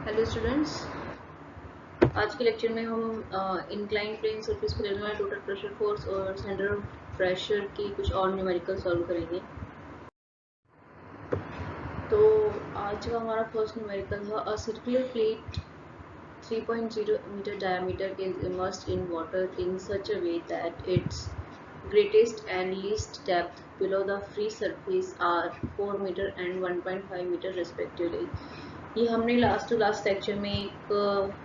Hello students, आज के lecture में हम इंक्लाइन प्लेन सरफेस पर लगने वाले टोटल प्रेशर फोर्स और सेंटर ऑफ प्रेशर की कुछ और न्यूमेरिकल सॉल्व करेंगे। तो आज का हमारा फर्स्ट न्यूमेरिकल था a circular plate 3.0 metre diameter is immersed in water in such a way that it's greatest and least depth below the free surface are 4 meter and 1.5 meter respectively। ये हमने last lecture में एक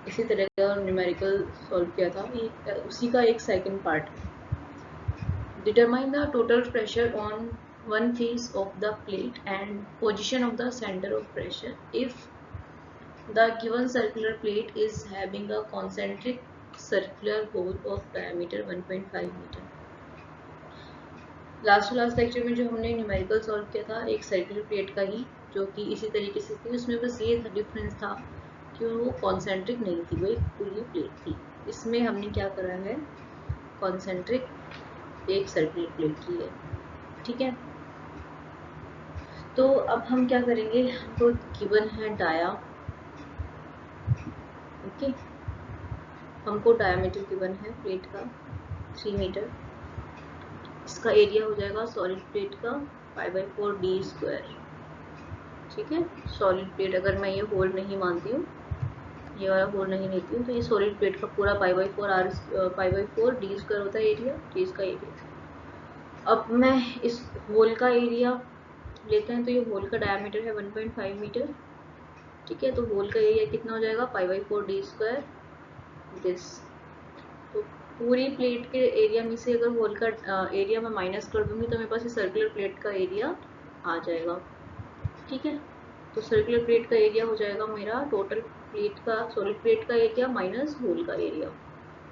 इसी तरह का numerical solve किया था। ये उसी का एक सेकंड पार्ट है। Determine the total pressure on one face of the plate and position of the center of pressure if the given circular plate is having a concentric circular hole of diameter 1.5 meter। Last lecture में जो हमने numerical solve किया था एक circular plate का ही, जो कि इसी तरीके से थी। उसमें बस ये डिफरेंस था कि वो कॉन्सेंट्रिक नहीं थी, वो एक पूरी प्लेट थी। इसमें हमने क्या करा है, कॉन्सेंट्रिक एक सर्कुलर प्लेट ली है। ठीक है, तो अब हम क्या करेंगे, हमको गिवन है डाया। ओके, हमको डायमीटर गिवन है प्लेट का 3 मीटर। इसका एरिया हो जाएगा सॉलिड प्लेट का π/4d²। ठीक है, सॉलिड प्लेट अगर मैं ये होल नहीं मानती हूँ, ये वाला होल नहीं लेती हूँ, तो ये सॉलिड प्लेट का पूरा π/4d² होता है एरिया, तो इसका एरिया। अब मैं इस होल का एरिया लेते हैं, तो ये होल का डायमीटर है 1.5 मीटर। ठीक है, तो होल का एरिया कितना हो जाएगा π/4d²। दिस तो पूरी प्लेट के एरिया में से अगर होल का एरिया मैं माइनस कर दूंगी तो मेरे पास ये सर्कुलर प्लेट का एरिया आ जाएगा। ठीक है, तो सर्कुलर प्लेट का एरिया हो जाएगा मेरा टोटल प्लेट का, सॉलिड प्लेट का एरिया माइनस होल का area,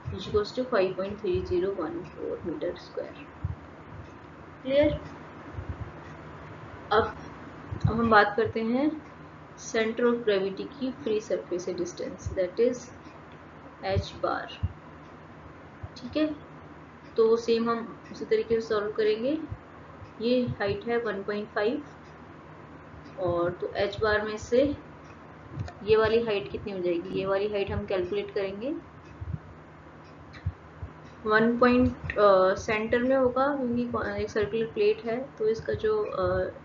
which equals to 5.3014 metre square. Clear. अब हम बात करते हैं सेंटर ऑफ ग्रेविटी की फ्री सरफेस से distance, that is h bar. ठीक है, तो सेम हम उसी तरीके से सॉल्व करेंगे। ये हाइट है 1.5 और तो h बार में से ये वाली हाइट कितनी हो जाएगी, ये वाली हाइट हम कैलकुलेट करेंगे। 1 पॉइंट सेंटर में होगा, क्योंकि एक सर्कुलर प्लेट है, तो इसका जो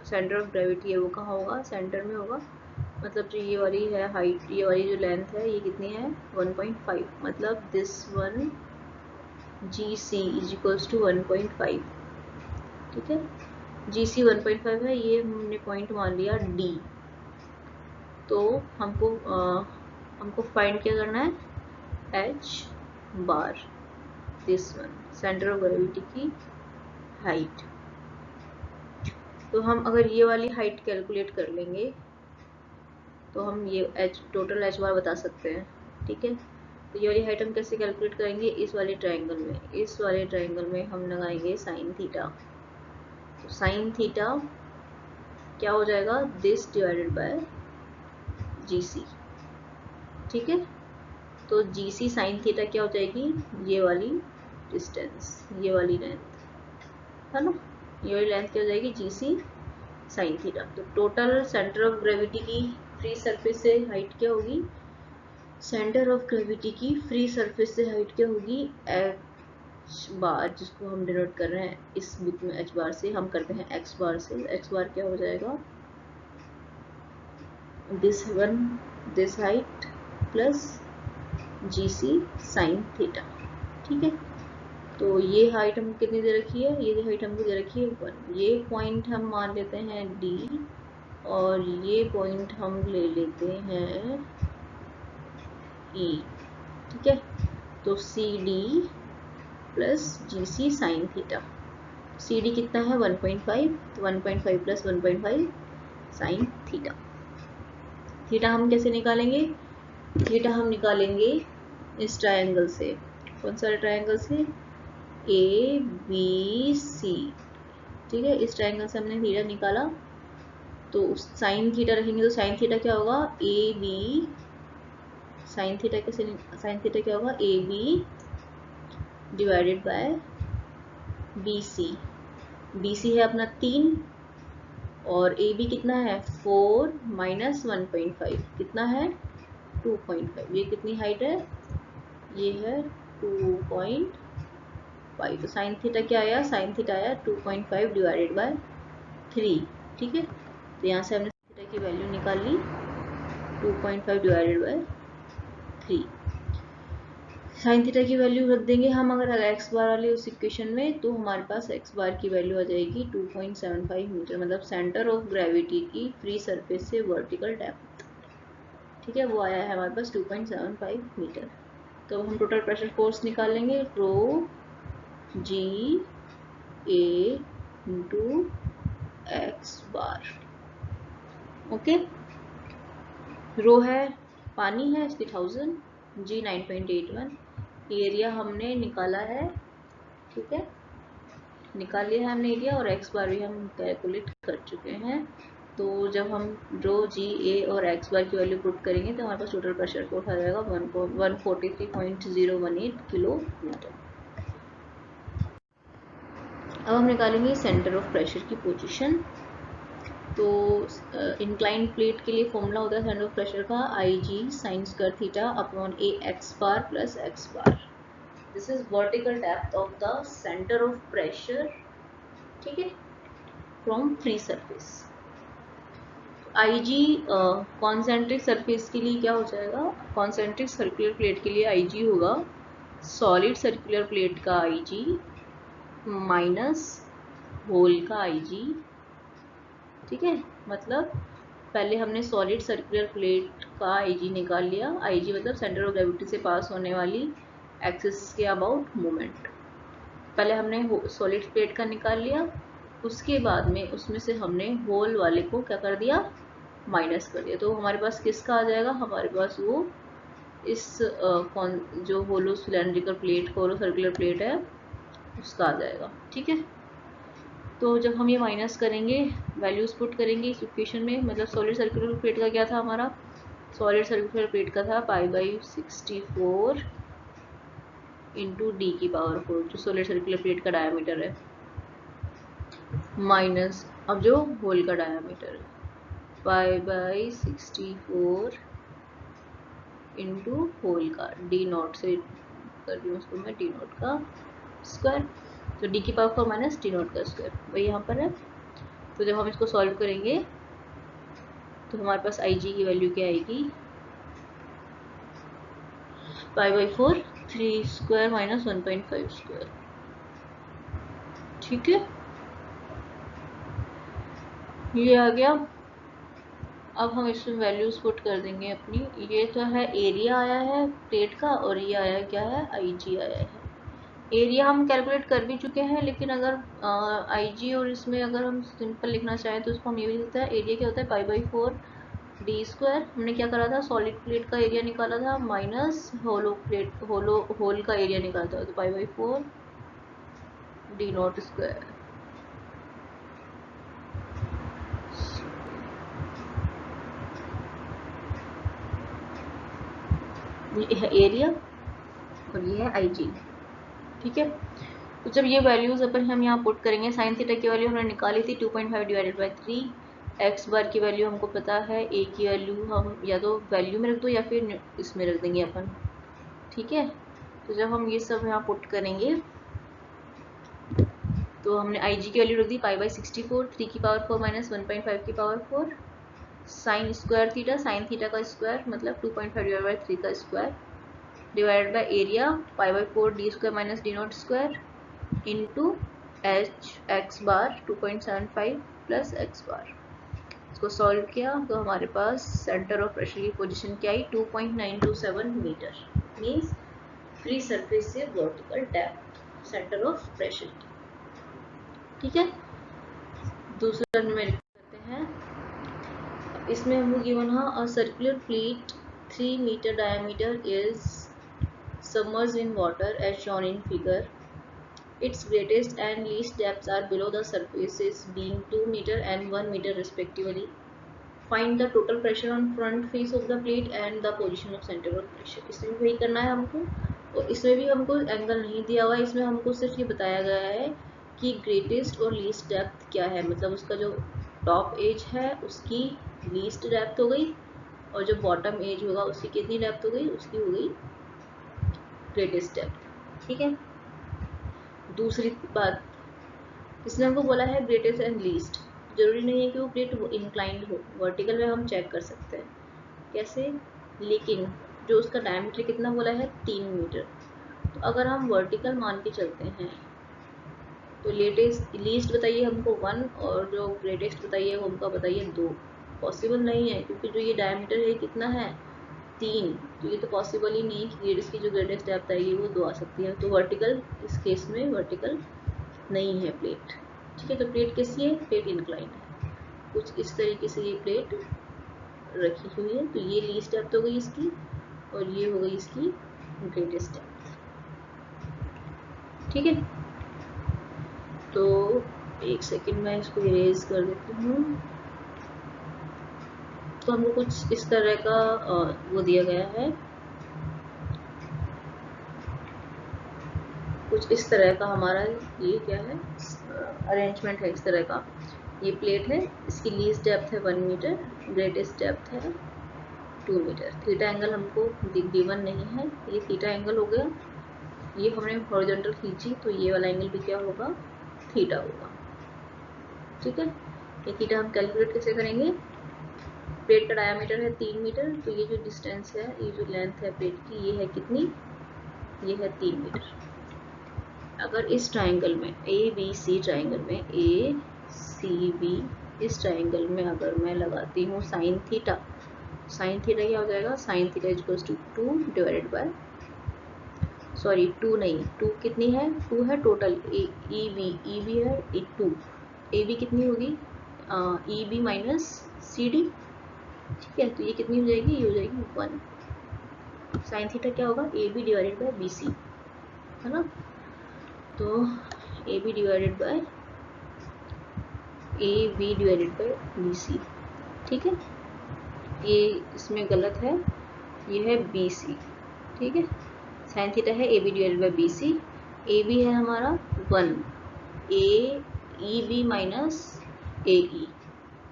सेंटर ऑफ ग्रेविटी है वो कहाँ होगा, सेंटर में होगा। मतलब जो ये वाली है हाइट, ये वाली जो लेंथ है, ये कितनी है 1.5, मतलब this one GC is equals to 1.5। ठीक है, GC 1.5 है, ये हमने पॉइंट मान लिया D। तो हमको फाइंड क्या करना है, h bar, this one centre of gravity की हाइट। तो हम अगर ये वाली हाइट कैलकुलेट कर लेंगे तो हम ये टोटल h बार बता सकते हैं। ठीक है, तो ये वाली हाइट हम कैसे कैलकुलेट करेंगे, इस वाले ट्रायंगल में हम लगाएंगे साइन थीटा। तो साइन थीटा क्या हो जाएगा, दिस डिवाइडेड बाय GC। ठीक है, तो GC साइन थीटा क्या हो जाएगी, ये वाली डिस्टेंस, ये वाली लेंथ है ना, ये वाली लेंथ क्या हो जाएगी, GC साइन थीटा। तो टोटल सेंटर ऑफ ग्रेविटी की फ्री सरफेस से हाइट क्या होगी, सेंटर ऑफ ग्रेविटी की फ्री सरफेस से हाइट क्या होगी, h बार, जिसको हम डिनोट कर रहे हैं इस बुक में h बार से, हम करते हैं x बार से। x बार क्या हो जाएगा, this height plus GC sign theta. ठीक है, तो ये हाइट हम कितनी दे रखी है, ये हाइट हमको दे रखी है 1। ये पॉइंट हम मान लेते हैं D और ये पॉइंट हम ले लेते हैं E। ठीक है, तो CD plus GC sine theta. CD कितना है 1.5, तो 1.5 प्लस 1.5 साइन थीटा। थीटा हम कैसे निकालेंगे, थीटा हम निकालेंगे इस ट्रायंगल से। कौन सा ट्रायंगल से, ABC। ठीक है, इस ट्रायंगल से हमने थीटा निकाला, तो साइन थीटा रखेंगे तो साइन थीटा क्या होगा, AB साइन थीटा कैसे, साइन थीटा क्या होगा, AB divided by BC। BC है अपना 3 और AB कितना है 4 माइनस 1.5 कितना है 2.5। ये कितनी हाइट है? ये है 2.5। तो साइन थीटा क्या आया? साइन थीटा आया 2.5 डिवाइडेड बाय 3। ठीक है, तो यहाँ से हमने थीटा की वैल्यू निकाल ली 2.5 डिवाइडेड बाय 3। साइन थीटा की वैल्यू रख देंगे हम अगर एक्स बार वाले उस इक्वेशन में, तो हमारे पास एक्स बार की वैल्यू आ जाएगी 2.75 मीटर, मतलब सेंटर ऑफ ग्रेविटी की फ्री सरफेस से वर्टिकल डेप्थ। ठीक है, वो आया है हमारे पास 2.75 मीटर। तो हम टोटल प्रेशर फोर्स निकालेंगे, रो जी ए इंटू एक्स बार। ओके, रो है पानी है इसकी 1000, जी 9.81, एरिया हमने निकाला है। ठीक है, निकाल लिया है हमने एरिया, और एक्स बार भी हम कैलकुलेट कर चुके हैं। तो जब हम रो जी ए और एक्स बार की वैल्यू पुट करेंगे तो हमारे पास टोटल प्रेशर फोर्स आ जाएगा 143.018 किलोमीटर। अब हम निकालेंगे सेंटर ऑफ प्रेशर की पोजीशन। तो इंक्लाइन प्लेट के लिए फॉर्मूला होता है सेंटर ऑफ प्रेशर का, I G sine square theta upon A X bar plus X bar. This is vertical depth of the centre of pressure. ठीक है, from free surface. I G concentric surface के लिए क्या हो जाएगा? Concentric circular plate के लिए आई जी होगा सॉलिड सर्कुलर प्लेट का आई जी माइनस होल का आई जी। ठीक है, मतलब पहले हमने सॉलिड सर्कुलर प्लेट का आई जी निकाल लिया। आई जी मतलब सेंटर ऑफ ग्रेविटी से पास होने वाली एक्सिस के अबाउट मोमेंट। पहले हमने सॉलिड प्लेट का निकाल लिया, उसके बाद में उसमें से हमने होल वाले को क्या कर दिया? माइनस कर दिया। तो हमारे पास किसका आ जाएगा? हमारे पास वो इस जो होलो सिलेंड्रिकल प्लेट, होलो सर्कुलर प्लेट है, उसका आ जाएगा। ठीक है, तो जब हम ये माइनस करेंगे, वैल्यूज पुट करेंगे इस इक्वेशन में, मतलब सॉलिड सर्कुलर प्लेट का क्या था हमारा? सॉलिड सर्कुलर प्लेट का था π/64 इंटू डी की पावर 4, जो सॉलिड सर्कुलर प्लेट का डायमीटर है, माइनस अब जो होल का डायमीटर है π/64 इंटू होल का डी नॉट से कर रही हूँ उसको मैं, डी नॉट का स्क्वायर। तो डी की पावर 4 माइनस डी नॉट का स्क्वायर वही यहाँ पर है। तो जब हम इसको सॉल्व करेंगे तो हमारे पास आई जी की वैल्यू क्या आएगी? π/4 3 स्क्वायर माइनस 1.5 स्क्वायर। ठीक है, ये आ गया। अब हम इसमें वैल्यूज पुट कर देंगे अपनी। ये तो है एरिया आया है प्लेट का, और ये आया क्या है? आई जी आया है। एरिया हम कैलकुलेट कर भी चुके हैं, लेकिन अगर आई जी और इसमें अगर हम सिंपल लिखना चाहें तो इसको हम ये भी लिख सकते हैं। एरिया क्या होता है? π/4 डी स्क्वायर। हमने क्या करा था? सॉलिड प्लेट का एरिया निकाला था माइनस होलो प्लेट, होल का एरिया निकाला था, तो π/4 डी नॉट स्क्वायर। ये है एरिया और ये है आई जी। ठीक है, तो जब ये वैल्यूज अपन हम यहाँ पुट करेंगे, साइन थीटा की वैल्यू हमने निकाली थी 2.5 डिवाइडेड बाई 3, एक्स बार की वैल्यू हमको पता है, ए की वैल्यू हम या तो वैल्यू में रख दो या फिर इसमें रख देंगे अपन। ठीक है, तो जब हम ये सब यहाँ पुट करेंगे तो हमने आई जी की वैल्यू रख दी π/64, 3 की पावर 4 माइनस 1.5 की power 4, sine square theta, sine theta का स्क्वायर मतलब 2.5 डिवाइड बाई 3 का square, divided by area π/4 D square minus D not square into H X bar 2.75 plus X bar. इसको सॉल्व किया तो हमारे पास सेंटर ऑफ प्रेशर की पोजीशन क्या आई? 2.927 मीटर, मीन्स फ्री सरफेस से vertical depth centre of pressure की। ठीक है, दूसरा न्यूमेरिकल करते हैं। इसमें हमको गिवन है a circular plate 3 metre diameter is submerged in water as shown in figure. Its greatest and least depths are below the surfaces being 2 meter and 1 meter respectively. Find the total pressure on front face of the plate and the position of center of pressure. इसमें वही करना है हमको, और इसमें भी हमको angle नहीं दिया हुआ है, इसमें हमको सिर्फ ये बताया गया है कि ग्रेटेस्ट और लीस्ट डेप्थ क्या है, मतलब उसका जो टॉप एज है उसकी लीस्ट डेप्थ हो गई, और जो बॉटम एज होगा उसकी कितनी डेप्थ हो गई, उसकी हो गई ग्रेटेस्ट डेप्थ। ठीक है। दूसरी बात, इसने हमको बोला है ग्रेटेस्ट एंड लीस्ट। जरूरी नहीं है कि वो प्लेट इंक्लाइंड हो, वर्टिकल में हम चेक कर सकते हैं। कैसे? लेकिन जो उसका डायमीटर कितना बोला है, 3 मीटर। तो अगर हम वर्टिकल मान के चलते हैं तो लीस्ट बताइए हमको 1 और जो ग्रेटेस्ट बताइए वो हमको बताइए 2। पॉसिबल नहीं है क्योंकि जो ये डायमीटर है कितना है, 3। तो ये तो पॉसिबल ही नहीं कि इसकी जो ग्रेटेस्ट डेप्थ आएगी वो 2 आ सकती है। तो वर्टिकल, इस केस में वर्टिकल नहीं है प्लेट। ठीक है। तो प्लेट कैसी है, प्लेट इंक्लाइन है। कुछ इस तरीके से ये प्लेट रखी हुई है। तो ये लीस्ट डेप्थ हो गई इसकी और ये हो गई इसकी ग्रेटेस्ट डेप्थ। ठीक है। तो एक सेकंड मैं इसको इरेज कर देती हूँ। तो हमको कुछ इस तरह का वो दिया गया है, कुछ इस तरह का हमारा ये क्या है, अरेंजमेंट है इस तरह का। ये प्लेट है, इसकी लीस्ट डेप्थ है 1 मीटर, ग्रेटेस्ट डेप्थ है 2 मीटर। थीटा एंगल हमको गिवन नहीं है, ये थीटा एंगल हो गया। ये हमने हॉरिजॉन्टल खींची तो ये वाला एंगल भी क्या होगा, थीटा होगा। ठीक है। ये थीटा हम कैलकुलेट कैसे करेंगे, प्लेट का डायमीटर है 3 मीटर, तो ये जो डिस्टेंस है, ये जो लेंथ है प्लेट की, ये है कितनी, ये है 3 मीटर। अगर इस ट्राइंगल में ABC ट्राइंगल में ACB, इस ट्राइंगल में अगर मैं लगाती हूँ साइन थीटा, साइन थीटा क्या हो जाएगा, sine theta equals to 2 divided by, sorry 2 नहीं, 2 कितनी है, 2 है टोटल, EB है 2, AB कितनी होगी, EB माइनस CD। ठीक है। तो ये कितनी हो जाएगी, ये हो जाएगी 1। साइन थीटा क्या होगा, AB डिवाइडेड बाय BC, है ना। तो AB डिवाइडेड बाय BC। ठीक है। ये इसमें गलत है, ये है BC। ठीक है। साइन थीटा है AB divided by BC, AB है हमारा 1, EB माइनस AE।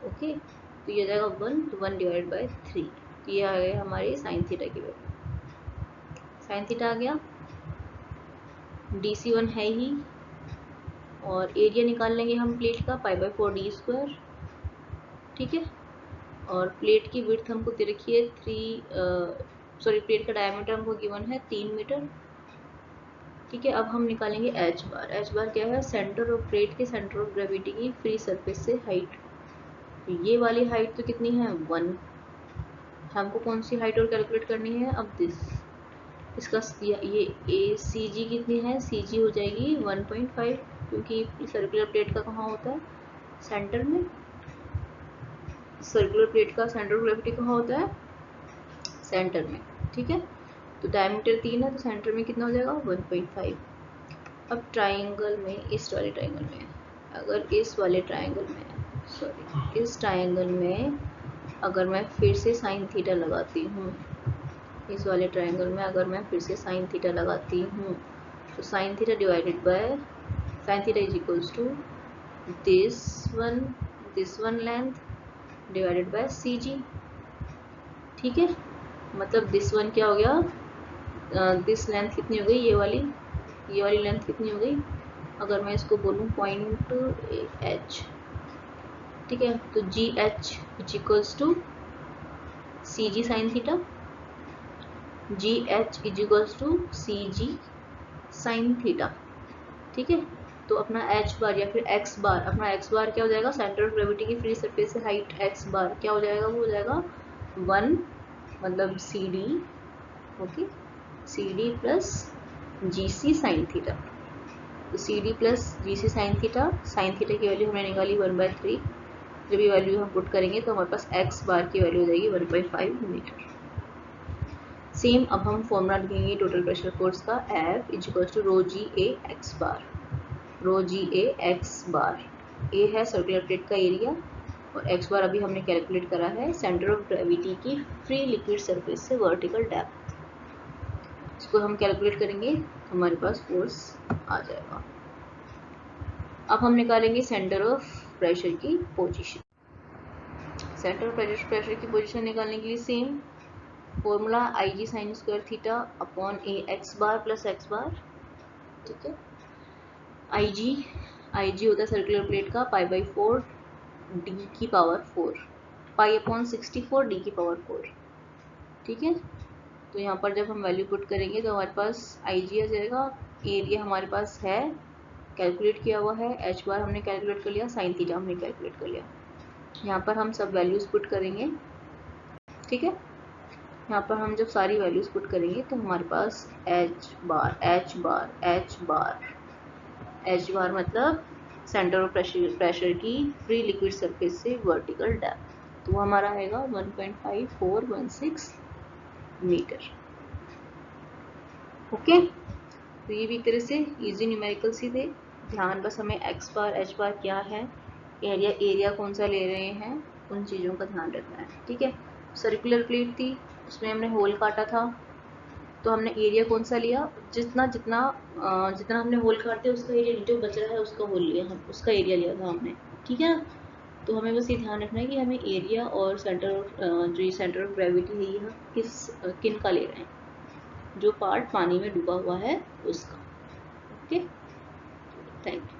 ओके। तो ये आ जाएगा 1, तो 1 डिवाइडेड बाय 3। तो ये आ गया हमारी साइन थीटा की वैल्यू। साइन थीटा आ गया, DC 1 है ही, और एरिया निकाल लेंगे हम प्लेट का π/4d²। ठीक है। और प्लेट की विड्थ हमको दे रखी है 3, सॉरी प्लेट का डायमीटर हमको गिवन है 3 मीटर। ठीक है। अब हम निकालेंगे एच बार। एच बार क्या है, सेंटर ऑफ प्लेट के सेंटर ऑफ ग्रेविटी की फ्री सरफेस से हाइट। तो ये वाली हाइट तो कितनी है, 1। हमको कौन सी हाइट और कैलकुलेट करनी है, अब इसका ये ACG कितनी है, CG हो जाएगी 1.5, क्योंकि सर्कुलर प्लेट का कहाँ होता है, सेंटर में। सर्कुलर प्लेट का सेंटर ऑफ ग्रेविटी कहाँ होता है, सेंटर में। ठीक है। तो डायमीटर 3 है, तो सेंटर में कितना हो जाएगा, 1.5। अब ट्राइंगल में, इस वाले ट्राइंगल में, अगर इस वाले ट्राइंगल में, सॉरी इस ट्राइंगल में अगर मैं फिर से साइन थीटा लगाती हूँ, इस वाले ट्राइंगल में अगर मैं फिर से साइन थीटा लगाती हूँ, तो sine theta divided by, sine theta is equals to this one length divided by CG। ठीक है। मतलब दिस वन क्या हो गया, दिस लेंथ कितनी हो गई, ये वाली लेंथ कितनी हो गई, अगर मैं इसको बोलूँ पॉइंट H। ठीक है। तो GH is equals to CG sine theta, GH is equals to CG sine theta. ठीक है। तो अपना H बार या फिर X बार, अपना X बार क्या हो जाएगा, सेंटर ऑफ ग्रेविटी की फ्री सरफेस से हाइट X बार क्या हो जाएगा, वो हो जाएगा 1, मतलब CD, okay, CD plus GC sine theta. तो CD plus GC sine theta की वैल्यू हमने निकाली 1/3। जब ये वैल्यू हम पुट करेंगे तो हमारे पास X बार की वैल्यू हो जाएगी 1/5 मीटर। सेम अब हम फॉर्मूला लिखेंगे टोटल प्रेशर फोर्स का, F is equals to ρGA X bar. ρGA X bar, A है सर्कुलर प्लेट का एरिया और X बार अभी हमने कैलकुलेट करा है सेंटर ऑफ ग्रेविटी की फ्री लिक्विड सरफेस से वर्टिकल डेप्थ। इसको हम कैलकुलेट करेंगे तो हमारे पास फोर्स आ जाएगा। अब हम निकालेंगे सेंटर ऑफ प्रेशर की पोजीशन। सेंटर ऑफ प्रेशर की पोजीशन निकालने के लिए same formula IG sin square theta upon A X bar plus X bar. ठीक है, IG होता है सर्कुलर प्लेट का π/4 d की पावर 4, π/64 d की पावर 4। ठीक है, तो यहाँ पर जब हम वैल्यू पुट करेंगे तो हमारे पास IG आ जाएगा, एरिया हमारे पास है कैलकुलेट किया हुआ है, h बार हमने कैलकुलेट कर लिया, साइन थीटा हमने कैलकुलेट कर लिया। यहाँ पर हम सब वैल्यूज पुट करेंगे। ठीक है, यहाँ पर हम जब सारी वैल्यूज पुट करेंगे तो हमारे पास h बार मतलब सेंटर ऑफ प्रेशर की फ्री लिक्विड सरफेस से वर्टिकल डेप्थ, तो वो हमारा आएगा 1.5416 मीटर। ओके, तो ये भी एक तरह से इजी न्यूमेरिकल सी थे। ध्यान बस हमें x बार h बार क्या है, एरिया कौन सा ले रहे हैं, उन चीज़ों का ध्यान रखना है। ठीक है, सर्कुलर प्लेट थी, उसमें हमने होल काटा था, तो हमने एरिया कौन सा लिया, जितना हमने होल काटे उसका एरिया जो बच रहा है उसका होल लिया, हम उसका एरिया लिया था हमने। ठीक है, तो हमें बस ये ध्यान रखना है कि हमें एरिया और सेंटर ऑफ ग्रेविटी है यह किन का ले रहे हैं, जो पार्ट पानी में डूबा हुआ है उसका। Okay, thank you.